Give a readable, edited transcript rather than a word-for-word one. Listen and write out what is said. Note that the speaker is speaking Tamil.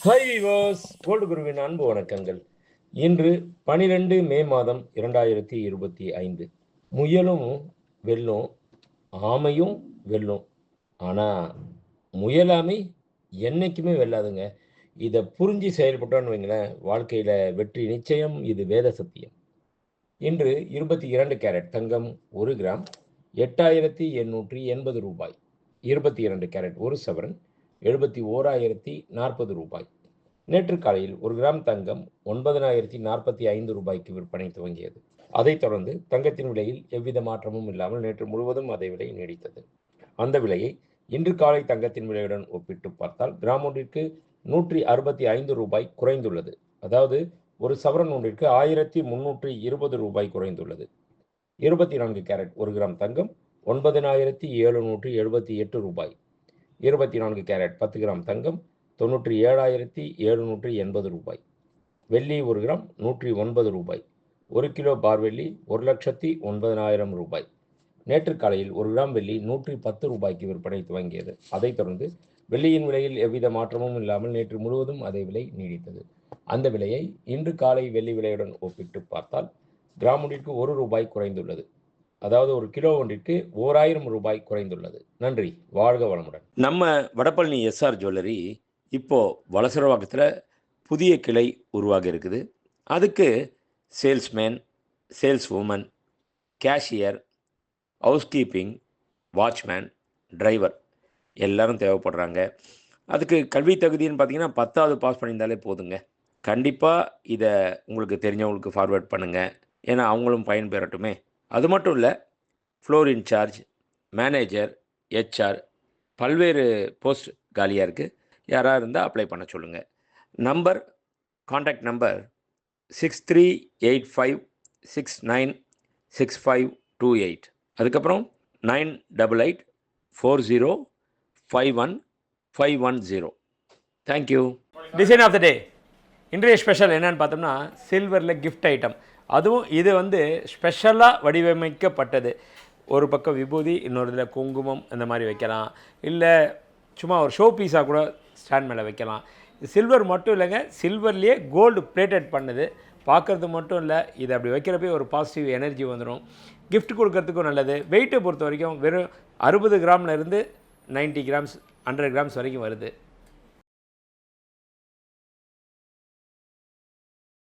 ஹாய் விவாஸ், கோல்டு குருவின் அன்பு வணக்கங்கள். இன்று 12 மே மாதம் 2025. முயலும் வெல்லும், ஆமையும் வெல்லும். ஆனா முயலாமை என்னைக்குமே வெல்லாதுங்க. இத புரிஞ்சு செயல்பட்டோம்னு வைங்களேன், வாழ்க்கையில வெற்றி நிச்சயம். இது வேத சத்தியம். இன்று 22 கேரட் தங்கம் 1 கிராம் ரூ. 8,880. 22 கேரட் 1 சவரன் ரூ. 71,040. நேற்று காலையில் 1 கிராம் தங்கம் ரூ. 9,045 விற்பனை துவங்கியது. அதைத் தொடர்ந்து தங்கத்தின் விலையில் எவ்வித மாற்றமும் இல்லாமல் நேற்று முழுவதும் அதே விலை நீடித்தது. அந்த விலையை இன்று காலை தங்கத்தின் விலையுடன் ஒப்பிட்டு பார்த்தால் கிராம் ஒன்றிற்கு ரூ. 165 குறைந்துள்ளது. அதாவது ஒரு சவரன் ஒன்றிற்கு ரூ. 1,320 குறைந்துள்ளது. 24 கேரட் 1 கிராம் தங்கம் ரூ. 9,778. 24 கேரட் 10 கிராம் தங்கம் ரூ. 97,780. வெள்ளி 1 கிராம் ரூ. 109. 1 கிலோ பார் வெள்ளி ரூ. 1,09,000. நேற்று காலையில் 1 கிராம் வெள்ளி ரூ. 110 விற்பனை துவங்கியது. அதைத் தொடர்ந்து வெள்ளியின் விலையில் எவ்வித மாற்றமும் இல்லாமல் நேற்று முழுவதும் அதே விலை நீடித்தது. அந்த விலையை இன்று காலை வெள்ளி விலையுடன் ஒப்பிட்டு பார்த்தால் கிராம் ஒன்றிற்கு ரூ. 1 குறைந்துள்ளது. அதாவது ஒரு கிலோ ஒன்றிற்கு ரூ. 1,000 குறைந்துள்ளது. நன்றி. வாழ்க வளமுடன். நம்ம வடபழனி எஸ்ஆர் ஜுவல்லரி இப்போ வலசரவாக்கத்தில் புதிய கிளை உருவாகி இருக்குது. அதுக்கு salesman, sales woman, cashier, housekeeping, watchman, driver எல்லாரும் தேவைப்படுறாங்க. அதுக்கு கல்வி தகுதின்னு பார்த்தீங்கன்னா 10வது பாஸ் பண்ணியிருந்தாலே போதுங்க. கண்டிப்பாக இதை உங்களுக்கு தெரிஞ்சவங்களுக்கு ஃபார்வேர்ட் பண்ணுங்கள். ஏன்னா அவங்களும் பயன்பெறட்டுமே. அது மட்டும் இல்லை, ஃப்ளோர் இன்சார்ஜ், மேனேஜர், ஹெச்ஆர் பல்வேறு போஸ்ட் காலியாக இருக்குது. யாராக இருந்தால் அப்ளை பண்ண சொல்லுங்கள். Contact number 6385696528. அதுக்கப்புறம் 9884051510. தேங்க்யூ. டிசைன் ஆஃப் த டே. இன்றைய ஸ்பெஷல் என்னென்னு பார்த்தோம்னா சில்வரில் கிஃப்ட் ஐட்டம். அதுவும் இது ஸ்பெஷலாக வடிவமைக்கப்பட்டது. ஒரு பக்கம் விபூதி, இன்னொரு இதில் குங்குமம் இந்த மாதிரி வைக்கலாம். இல்லை சும்மா ஒரு ஷோ பீஸாக கூட ஸ்டாண்ட் மேலே வைக்கலாம். சில்வர் மட்டும் இல்லைங்க, சில்வர்லேயே கோல்டு பிளேட்டட் பண்ணுது. பார்க்குறது மட்டும் இல்லை, இது அப்படி வைக்கிறப்பே ஒரு பாசிட்டிவ் எனர்ஜி வந்துடும். கிஃப்ட் கொடுக்கறதுக்கும் நல்லது. வெயிட்டை பொறுத்த வரைக்கும் வெறும் 60 கிராம்லேருந்து 90 கிராம்ஸ் 100 கிராம்ஸ் வரைக்கும் வருது.